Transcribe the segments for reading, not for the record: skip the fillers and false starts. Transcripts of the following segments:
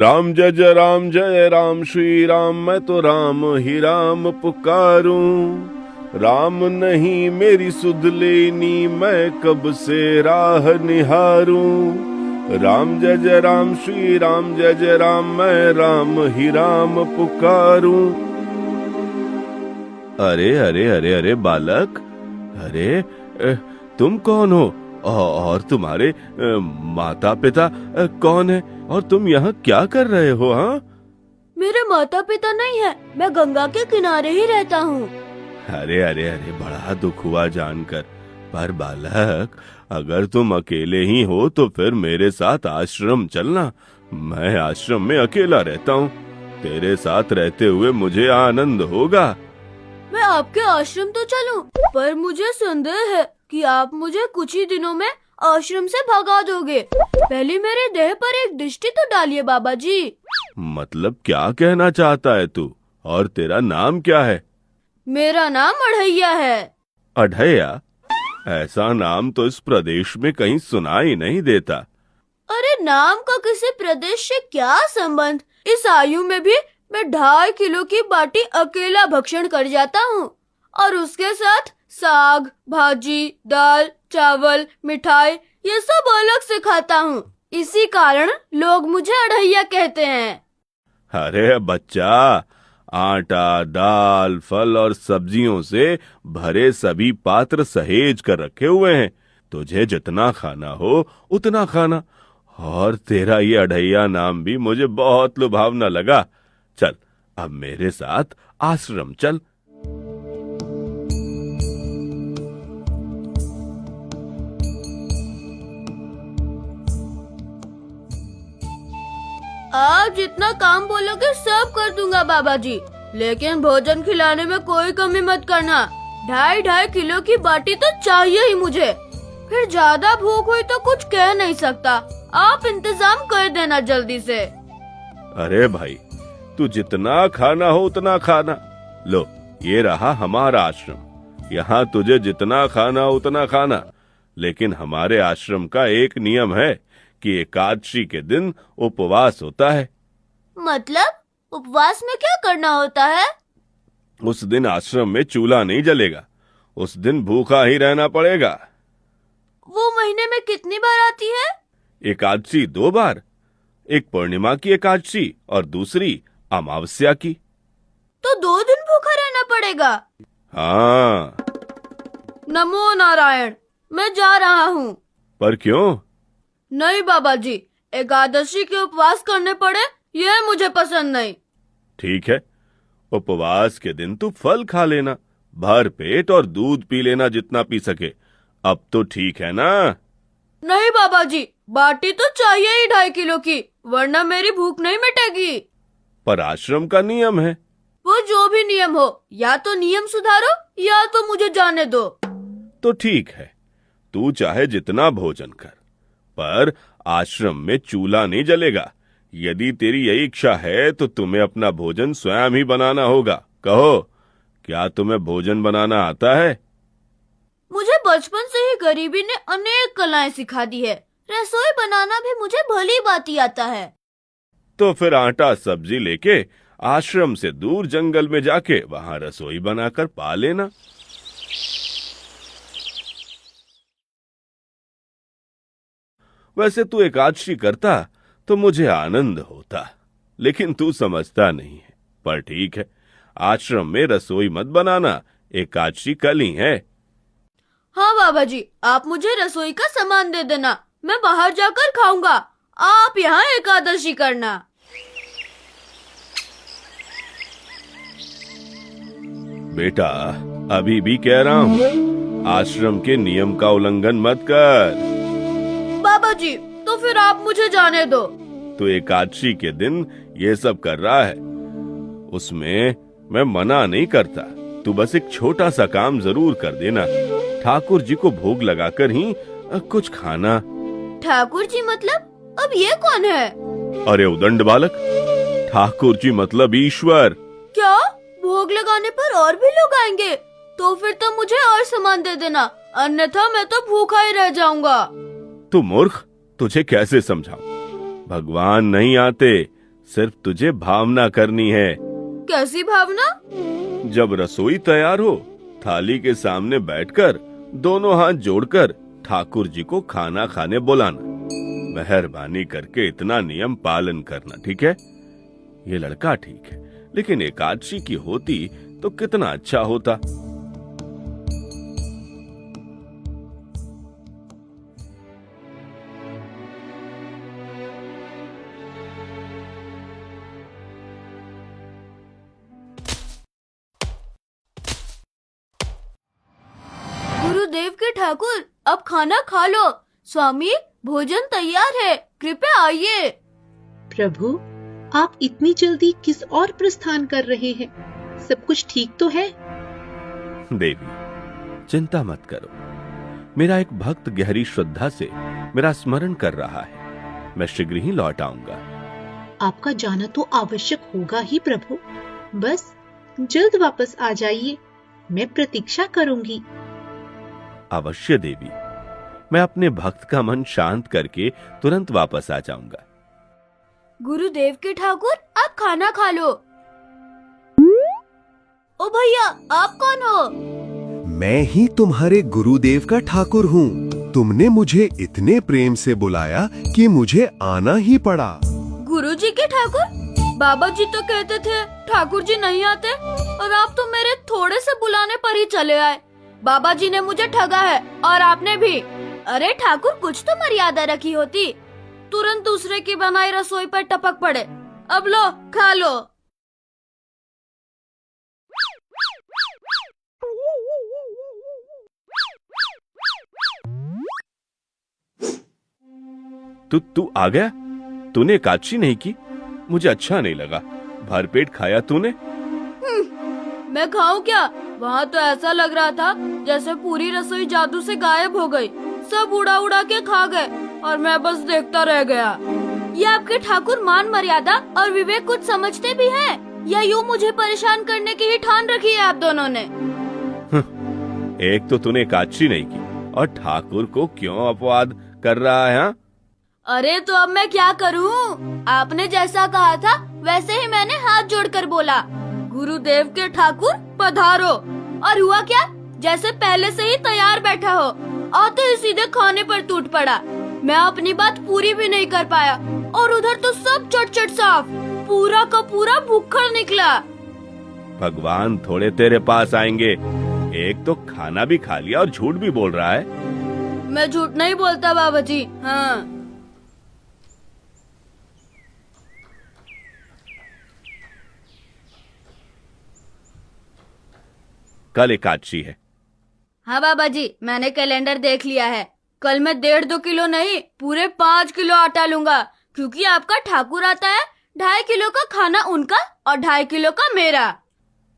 राम जय राम श्री राम, मैं तो राम ही राम पुकारूं। राम नहीं मेरी सुध लेनी, मैं कब से राह निहारूं। राम जय राम श्री राम, जय राम, मैं राम ही राम पुकारूं। अरे अरे अरे अरे बालक, अरे तुम कौन हो और तुम्हारे माता पिता कौन है और तुम यहाँ क्या कर रहे हो? हाँ, मेरे माता पिता नहीं है, मैं गंगा के किनारे ही रहता हूँ। अरे अरे अरे, बड़ा दुख हुआ जानकर। पर बालक, अगर तुम अकेले ही हो तो फिर मेरे साथ आश्रम चलना। मैं आश्रम में अकेला रहता हूँ, तेरे साथ रहते हुए मुझे आनंद होगा। मैं आपके आश्रम तो चलूं, पर मुझे संदेह है कि आप मुझे कुछ ही दिनों में आश्रम से भगा दोगे। पहले मेरे देह पर एक दृष्टि तो डालिए बाबा जी। मतलब क्या कहना चाहता है तू? और तेरा नाम क्या है? मेरा नाम अढ़ैया है। अढ़ैया? ऐसा नाम तो इस प्रदेश में कहीं सुना ही नहीं देता। अरे नाम का किसी प्रदेश से क्या संबंध? इस आयु में भी मैं 2.5 किलो की बाटी अकेला भक्षण कर जाता हूँ, और उसके साथ साग, भाजी, दाल, चावल, मिठाई ये सब अलग से खाता हूँ। इसी कारण लोग मुझे अढ़ैया कहते हैं। अरे बच्चा, आटा, दाल, फल और सब्जियों से भरे सभी पात्र सहेज कर रखे हुए हैं। तुझे जितना खाना हो उतना खाना। और तेरा ये अढ़ैया नाम भी मुझे बहुत लुभावना लगा। चल, अब मेरे साथ आश्रम चल। आप जितना काम बोलोगे सब कर दूंगा बाबा जी, लेकिन भोजन खिलाने में कोई कमी मत करना। 2.5 किलो की बाटी तो चाहिए ही मुझे। फिर ज्यादा भूख हुई तो कुछ कह नहीं सकता। आप इंतजाम कर देना जल्दी से। अरे भाई, तू जितना खाना हो उतना खाना। लो, ये रहा हमारा आश्रम। यहाँ तुझे जितना खाना हो उतना खाना। लेकिन हमारे आश्रम का एक नियम है कि एकादशी के दिन उपवास होता है। मतलब उपवास में क्या करना होता है? उस दिन आश्रम में चूल्हा नहीं जलेगा। उस दिन भूखा ही रहना पड़ेगा। वो महीने में कितनी बार आती है? एकादशी 2 बार, एक पूर्णिमा की एकादशी और दूसरी अमावस्या की। तो 2 दिन भूखा रहना पड़ेगा। हाँ। नमो नारायण, मैं जा रहा हूँ। पर क्यों? नहीं बाबा जी, एकादशी के उपवास करने पड़े यह मुझे पसंद नहीं। ठीक है, उपवास के दिन तू फल खा लेना, भर पेट, और दूध पी लेना जितना पी सके। अब तो ठीक है ना? नहीं बाबा जी, बाटी तो चाहिए ही 2.5 किलो की, वरना मेरी भूख नहीं मिटेगी। पर आश्रम का नियम है। वो जो भी नियम हो, या तो नियम सुधारो या तो मुझे जाने दो। तो ठीक है, तू चाहे जितना भोजन कर, पर आश्रम में चूल्हा नहीं जलेगा। यदि तेरी यही इच्छा है तो तुम्हें अपना भोजन स्वयं ही बनाना होगा। कहो, क्या तुम्हें भोजन बनाना आता है? मुझे बचपन से ही गरीबी ने अनेक कलाएं सिखा दी है। रसोई बनाना भी मुझे भली भांति आता है। तो फिर आटा सब्जी लेके आश्रम से दूर जंगल में जाके वहां रसोई बनाकर पा लेना। वैसे तू एकादशी करता तो मुझे आनंद होता, लेकिन तू समझता नहीं है। पर ठीक है, आश्रम में रसोई मत बनाना, एकादशी कल ही है। हाँ बाबा जी, आप मुझे रसोई का सामान दे देना, मैं बाहर जाकर खाऊंगा। आप यहाँ एकादशी करना। बेटा, अभी भी कह रहा हूँ, आश्रम के नियम का उल्लंघन मत कर। बाबा जी, तो फिर आप मुझे जाने दो। तो एकादशी के दिन ये सब कर रहा है, उसमें मैं मना नहीं करता। तू बस एक छोटा सा काम जरूर कर देना। ठाकुर जी को भोग लगाकर ही कुछ खाना। ठाकुर जी मतलब? अब ये कौन है? अरे उदंड बालक, ठाकुर जी मतलब ईश्वर। क्या? भोग लगाने पर और भी लोग आएंगे? तो फिर तो मुझे और सामान दे देना, अन्यथा मैं तो भूखा ही रह जाऊंगा। तू मूर्ख, तुझे कैसे समझाऊं? भगवान नहीं आते, सिर्फ तुझे भावना करनी है। कैसी भावना? जब रसोई तैयार हो, थाली के सामने बैठकर दोनों हाथ जोड़कर ठाकुर जी को खाना खाने बुलाना। मेहरबानी करके इतना नियम पालन करना, ठीक है? ये लड़का ठीक है, लेकिन एकादशी की होती तो कितना अच्छा होता। गुरुदेव के ठाकुर, अब खाना खा लो। स्वामी, भोजन तैयार है, कृपया आइए। प्रभु, आप इतनी जल्दी किस और प्रस्थान कर रहे हैं? सब कुछ ठीक तो है? देवी, चिंता मत करो। मेरा एक भक्त गहरी श्रद्धा से मेरा स्मरण कर रहा है। मैं शीघ्र ही लौट आऊंगा। आपका जाना तो आवश्यक होगा ही प्रभु। बस जल्द वापस आ जाइए, मैं प्रतीक्षा करूंगी। अवश्य देवी, मैं अपने भक्त का मन शांत करके तुरंत वापस आ जाऊंगा। गुरुदेव के ठाकुर, आप खाना खा लो। ओ भैया, आप कौन हो? मैं ही तुम्हारे गुरुदेव का ठाकुर हूँ। तुमने मुझे इतने प्रेम से बुलाया कि मुझे आना ही पड़ा। गुरुजी के ठाकुर? बाबा जी तो कहते थे ठाकुर जी नहीं आते, और आप तो मेरे थोड़े से बुलाने पर ही चले आए। बाबा जी ने मुझे ठगा है, और आपने भी। अरे ठाकुर, कुछ तो मर्यादा रखी होती। तुरंत दूसरे की बनाई रसोई पर टपक पड़े। अब लो, खा लो। तू आ गया? तूने एकादशी नहीं की? मुझे अच्छा नहीं लगा। भरपेट खाया तूने? मैं खाऊं क्या? वहाँ तो ऐसा लग रहा था जैसे पूरी रसोई जादू से गायब हो गई। सब उड़ा उड़ा के खा गए और मैं बस देखता रह गया। ये आपके ठाकुर मान मर्यादा और विवेक कुछ समझते भी हैं, या यूँ मुझे परेशान करने की ही ठान रखी है आप दोनों ने? एक तो तूने एकादशी नहीं की, और ठाकुर को क्यों अपवाद कर रहा है? हाँ? अरे तो अब मैं क्या करूं? आपने जैसा कहा था वैसे ही मैंने हाथ जोड़कर बोला, गुरुदेव के ठाकुर पधारो। और हुआ क्या? जैसे पहले से ही तैयार बैठा हो, आते ही सीधे खाने पर टूट पड़ा। मैं अपनी बात पूरी भी नहीं कर पाया, और उधर तो सब चट साफ, पूरा का पूरा भूखा निकला। भगवान थोड़े तेरे पास आएंगे। एक तो खाना भी खा लिया और झूठ भी बोल रहा है। मैं झूठ नहीं बोलता बाबा जी। हाँ, कल एकादशी है। हाँ बाबा जी, मैंने कैलेंडर देख लिया है। कल मैं 1.5-2 किलो नहीं, पूरे 5 किलो आटा लूंगा, क्योंकि आपका ठाकुर आता है। 2.5 किलो का खाना उनका और 2.5 किलो का मेरा।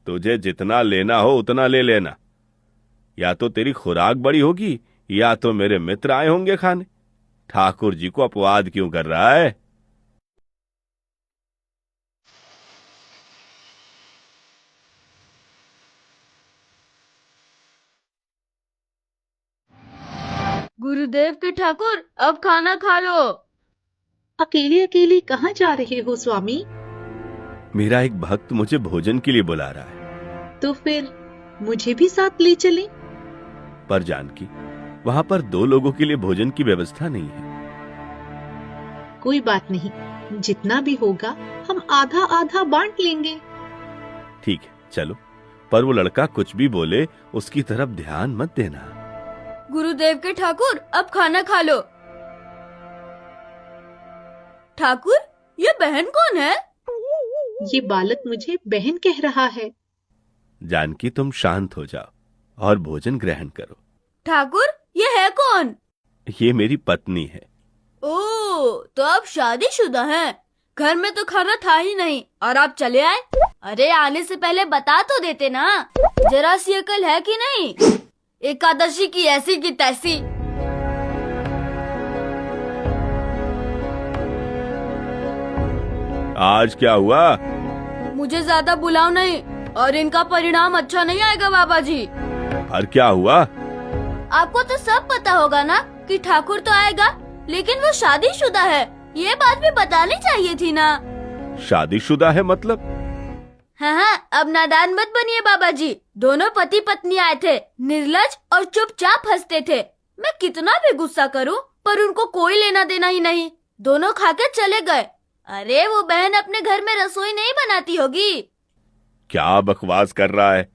तुझे जितना लेना हो उतना ले लेना। या तो तेरी खुराक बड़ी होगी, या तो मेरे मित्र आए होंगे खाने। ठाकुर जी को अपवाद क्यों कर रहा है? गुरुदेव के ठाकुर, अब खाना खा लो। अकेले अकेले कहाँ जा रहे हो स्वामी? मेरा एक भक्त मुझे भोजन के लिए बुला रहा है। तो फिर मुझे भी साथ ले चलें। पर जानकी, वहाँ पर 2 लोगों के लिए भोजन की व्यवस्था नहीं है। कोई बात नहीं, जितना भी होगा हम आधा आधा बांट लेंगे। ठीक है, चलो। पर वो लड़का कुछ भी बोले, उसकी तरफ ध्यान मत देना। गुरुदेव के ठाकुर, अब खाना खा लो। ठाकुर, ये बहन कौन है? ये बालक मुझे बहन कह रहा है। जानकी, तुम शांत हो जाओ और भोजन ग्रहण करो। ठाकुर, ये है कौन? ये मेरी पत्नी है। ओह, तो आप शादीशुदा हैं। घर में तो खाना था ही नहीं और आप चले आए। अरे आने से पहले बता तो देते ना, जरा सी अकल है कि नहीं? एकादशी की ऐसी की तैसी। आज क्या हुआ? मुझे ज्यादा बुलाओ नहीं, और इनका परिणाम अच्छा नहीं आएगा बाबा जी। पर क्या हुआ? आपको तो सब पता होगा ना कि ठाकुर तो आएगा, लेकिन वो शादीशुदा है। ये बात भी बतानी चाहिए थी ना। शादीशुदा है मतलब? हाँ हाँ, अब नादान मत बनिए बाबा जी। दोनों पति पत्नी आए थे, निर्लज और चुपचाप हंसते थे। मैं कितना भी गुस्सा करूं, पर उनको कोई लेना देना ही नहीं। दोनों खाकर चले गए। अरे वो बहन अपने घर में रसोई नहीं बनाती होगी। क्या बकवास कर रहा है?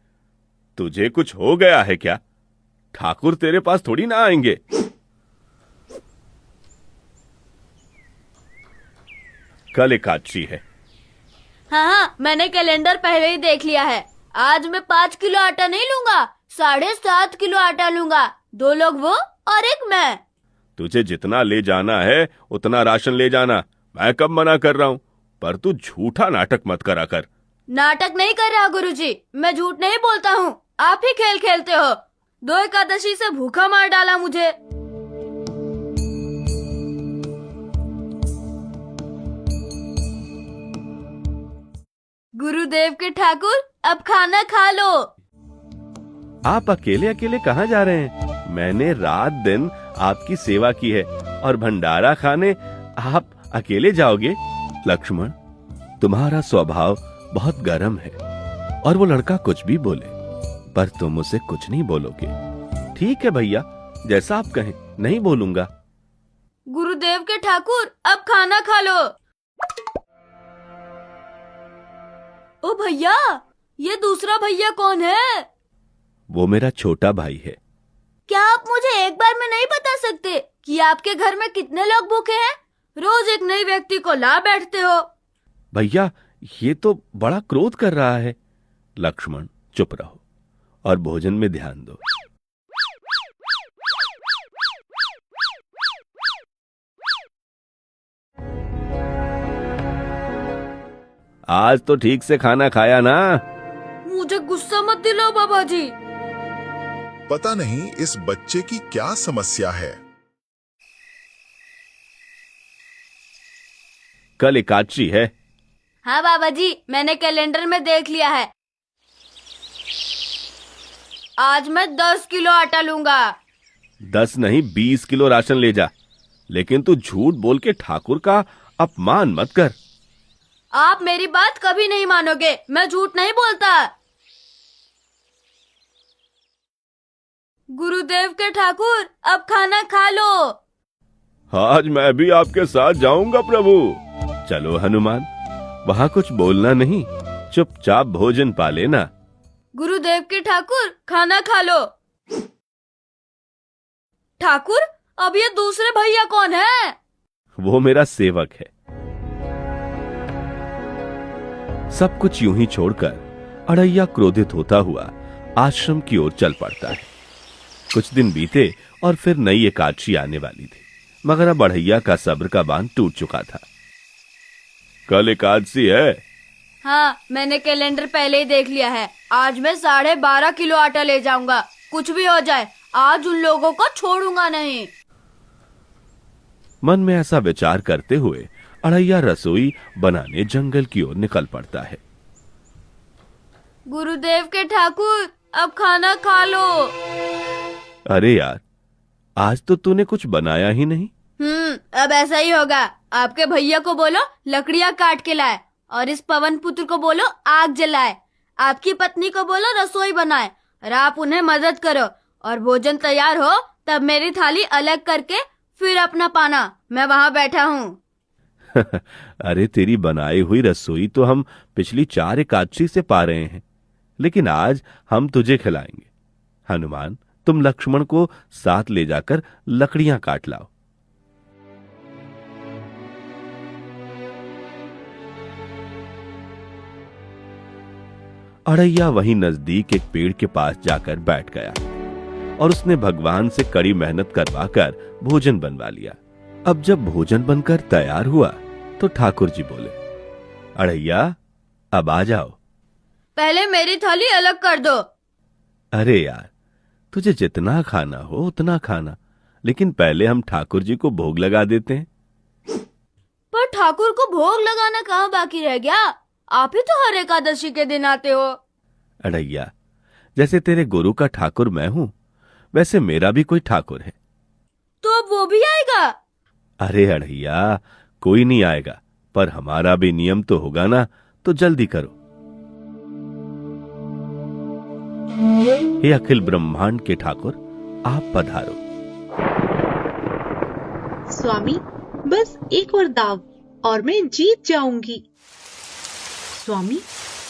तुझे कुछ हो गया है क्या? ठाकुर तेरे पास थोड़ी ना आएंगे। कल एकादशी है। हाँ हाँ, मैंने कैलेंडर पहले ही देख लिया है। आज मैं 5 किलो आटा नहीं लूंगा, 7.5 किलो आटा लूंगा। 2 लोग वो और एक मैं। तुझे जितना ले जाना है उतना राशन ले जाना। मैं कब मना कर रहा हूँ, पर तू झूठा नाटक मत करा कर। नाटक नहीं कर रहा गुरुजी, मैं झूठ नहीं बोलता हूँ। आप ही खेल खेलते हो। 2 एकादशी से भूखा मार डाला मुझे। गुरुदेव के ठाकुर, अब खाना खा लो। आप अकेले अकेले कहाँ जा रहे हैं? मैंने रात दिन आपकी सेवा की है और भंडारा खाने आप अकेले जाओगे? लक्ष्मण, तुम्हारा स्वभाव बहुत गर्म है और वो लड़का कुछ भी बोले, पर तुम उसे कुछ नहीं बोलोगे। ठीक है भैया, जैसा आप कहें, नहीं बोलूंगा। गुरुदेव के ठाकुर, अब खाना खा लो। ओ भैया, ये दूसरा भैया कौन है? वो मेरा छोटा भाई है। क्या आप मुझे एक बार में नहीं बता सकते कि आपके घर में कितने लोग भूखे हैं? रोज एक नए व्यक्ति को ला बैठते हो। भैया, ये तो बड़ा क्रोध कर रहा है। लक्ष्मण, चुप रहो और भोजन में ध्यान दो। आज तो ठीक से खाना खाया ना? मुझे गुस्सा मत दिलाओ बाबा जी। पता नहीं इस बच्चे की क्या समस्या है। कल एकादशी है। हाँ बाबा जी, मैंने कैलेंडर में देख लिया है। आज मैं 10 किलो आटा लूंगा। 10 नहीं, 20 किलो राशन ले जा। लेकिन तू झूठ बोल के ठाकुर का अपमान मत कर। आप मेरी बात कभी नहीं मानोगे। मैं झूठ नहीं बोलता। गुरुदेव के ठाकुर, अब खाना खा लो। आज मैं भी आपके साथ जाऊंगा प्रभु। चलो हनुमान, वहाँ कुछ बोलना नहीं, चुपचाप भोजन पा लेना। गुरुदेव के ठाकुर, खाना खा लो। ठाकुर, अब ये दूसरे भैया कौन है? वो मेरा सेवक है। सब कुछ यूं ही छोड़कर अड़ैया क्रोधित होता हुआ आश्रम की ओर चल पड़ता है। कुछ दिन बीते और फिर नई एकादशी आने वाली थी, मगर अब अड़ैया का सब्र का बांध टूट चुका था। कल एकादशी है। हाँ, मैंने कैलेंडर पहले ही देख लिया है। आज मैं 12.5 किलो आटा ले जाऊंगा। कुछ भी हो जाए, आज उन लोगों को छोड़ूंगा नहीं। मन में ऐसा विचार करते हुए अड़ैया रसोई बनाने जंगल की ओर निकल पड़ता है। गुरुदेव के ठाकुर, अब खाना खा लो। अरे यार, आज तो तूने कुछ बनाया ही नहीं। अब ऐसा ही होगा। आपके भैया को बोलो लकड़ियाँ काट के लाए, और इस पवन पुत्र को बोलो आग जलाए। आपकी पत्नी को बोलो रसोई बनाए, और आप उन्हें मदद करो। और भोजन तैयार हो तब मेरी थाली अलग करके फिर अपना पाना। मैं वहाँ बैठा हूँ। अरे, तेरी बनाई हुई रसोई तो हम पिछली 4 एकादशी से पा रहे हैं, लेकिन आज हम तुझे खिलाएंगे। हनुमान, तुम लक्ष्मण को साथ ले जाकर लकड़ियां काट लाओ। अड़ैया वहीं नजदीक एक पेड़ के पास जाकर बैठ गया और उसने भगवान से कड़ी मेहनत करवाकर भोजन बनवा लिया। अब जब भोजन बनकर तैयार हुआ तो ठाकुर जी बोले, अड़ैया, अब आ जाओ। पहले मेरी थाली अलग कर दो। अरे यार, तुझे जितना खाना हो उतना खाना, लेकिन पहले हम ठाकुर जी को भोग लगा देते हैं। पर ठाकुर को भोग लगाना कहाँ बाकी रह गया? आप ही तो हर एकादशी के दिन आते हो। अड़ैया, जैसे तेरे गुरु का ठाकुर मैं हूँ, वैसे मेरा भी कोई ठाकुर है। तो अब वो भी आएगा? अरे अड़ैया, कोई नहीं आएगा, पर हमारा भी नियम तो होगा ना, तो जल्दी करो। हे अखिल ब्रह्मांड के ठाकुर, आप पधारो। स्वामी, बस एक और दाव और मैं जीत जाऊंगी। स्वामी,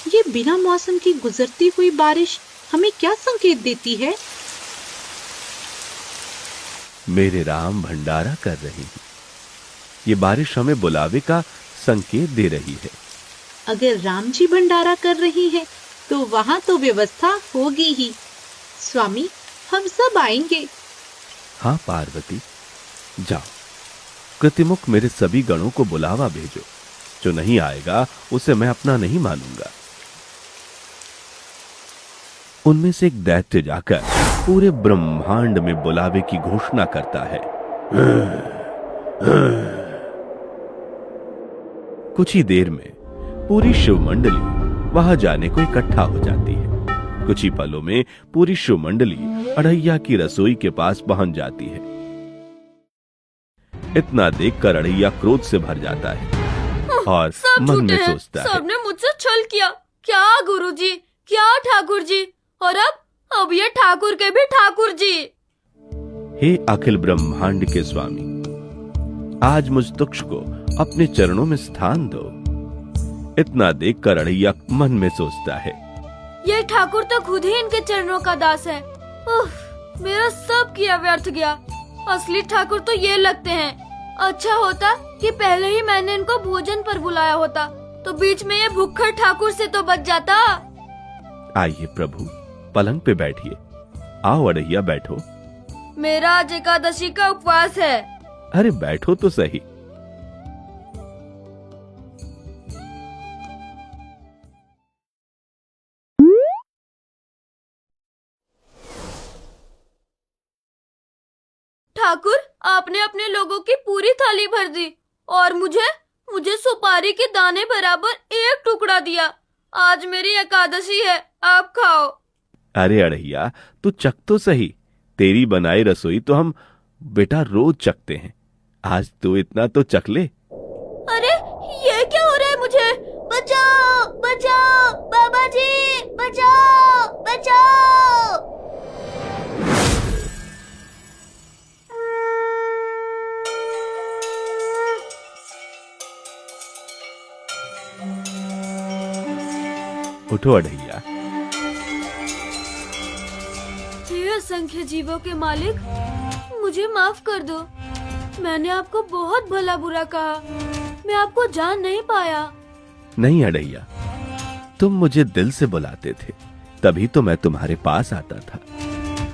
ये बिना मौसम की गुजरती हुई बारिश हमें क्या संकेत देती है? मेरे राम भंडारा कर रही हैं। ये बारिश हमें बुलावे का संकेत दे रही है। अगर राम जी भंडारा कर रही हैं, तो वहां तो व्यवस्था होगी ही। स्वामी, हम सब आएंगे। हाँ पार्वती, जाओ, कृतिमुख मेरे सभी गणों को बुलावा भेजो। जो नहीं आएगा उसे मैं अपना नहीं मानूंगा। उनमें से एक दैत्य जाकर पूरे ब्रह्मांड में बुलावे की घोषणा करता है। कुछ ही देर में पूरी शिव मंडली वहां जाने को इकट्ठा हो जाती है। कुछ ही पलों में पूरी शिव मंडली अड़ैया की रसोई के पास पहुंच जाती है। इतना देखकर अड़ैया क्रोध से भर जाता है और मन में सोचता है, सबने मुझसे छल किया। क्या गुरुजी, क्या ठाकुर जी, और अब ये ठाकुर के भी ठाकुर जी। हे अखिल ब्रह्मांड के स्वामी, आज मुझ तुक्ष को अपने चरणों में स्थान दो। इतना देखकर अड़ैया मन में सोचता है, ये ठाकुर तो खुद ही इनके चरणों का दास है। मेरा सब किया व्यर्थ गया। असली ठाकुर तो ये लगते हैं। अच्छा होता कि पहले ही मैंने इनको भोजन पर बुलाया होता, तो बीच में ये भूखड़ ठाकुर से तो बच जाता। आइए प्रभु, पलंग पे बैठिए। आओ अड़ैया, बैठो। मेरा आज एकादशी का उपवास है। अरे बैठो तो सही। ठाकुर, आपने अपने लोगों की पूरी थाली भर दी और मुझे सुपारी के दाने बराबर एक टुकड़ा दिया। आज मेरी एकादशी है, आप खाओ। अरे अड़ैया, तू चख तो सही। तेरी बनाई रसोई तो हम बेटा रोज चखते हैं। आज तू इतना तो चख ले। अरे ये क्या हो रहा है मुझे? बचाओ बचाओ, बाबा जी बचाओ बचाओ। उठो अड़ैया। हे असंख्य जीवों के मालिक, मुझे माफ कर दो। मैंने आपको बहुत भला बुरा कहा। मैं आपको जान नहीं पाया। नहीं अड़ैया, तुम मुझे दिल से बुलाते थे, तभी तो मैं तुम्हारे पास आता था,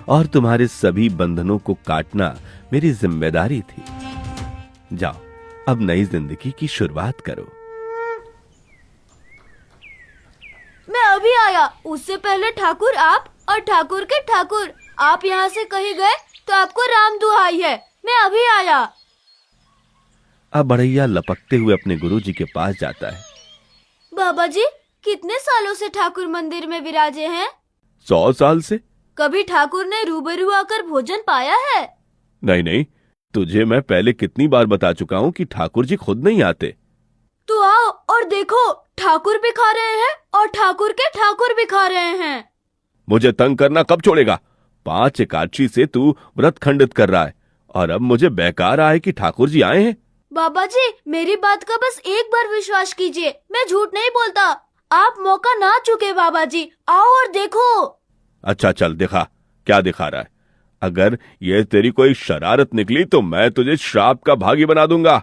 और तुम्हारे सभी बंधनों को काटना मेरी जिम्मेदारी थी। जाओ, अब नई जिंदगी की शुरुआत करो। मैं अभी आया। उससे पहले ठाकुर आप और ठाकुर के ठाकुर आप यहाँ से कहीं गए तो आपको राम दुहाई है। मैं अभी आया। अब अड़ैया लपकते हुए अपने गुरुजी के पास जाता है। बाबा जी, कितने सालों से ठाकुर मंदिर में विराजे हैं? 100 साल से। कभी ठाकुर ने रूबरू आकर भोजन पाया है? नहीं नहीं, तुझे मैं पहले कितनी बार बता चुका हूँ कि ठाकुर जी खुद नहीं आते। तो आओ और देखो, ठाकुर भी खा रहे हैं और ठाकुर के ठाकुर भी खा रहे हैं। मुझे तंग करना कब छोड़ेगा? 5 एकादशी से तू व्रत खंडित कर रहा है, और अब मुझे बेकार आए कि ठाकुर जी आए हैं। बाबा जी, मेरी बात का बस एक बार विश्वास कीजिए। मैं झूठ नहीं बोलता। आप मौका ना चुके बाबा जी। आओ और देखो। अच्छा चल दिखा, क्या दिखा रहा है। अगर ये तेरी कोई शरारत निकली तो मैं तुझे श्राप का भागी बना दूंगा।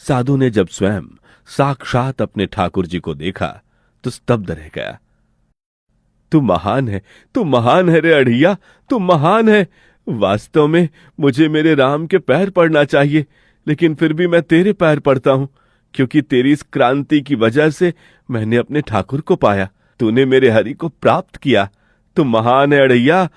साधु ने जब स्वयं साक्षात अपने ठाकुर जी को देखा तो स्तब्ध रह गया। तू महान है, तू महान है रे अड़ैया, तू महान है। वास्तव में मुझे मेरे राम के पैर पड़ना चाहिए, लेकिन फिर भी मैं तेरे पैर पड़ता हूं, क्योंकि तेरी इस क्रांति की वजह से मैंने अपने ठाकुर को पाया। तूने मेरे हरि को प्राप्त किया। तू महान है अड़ैया।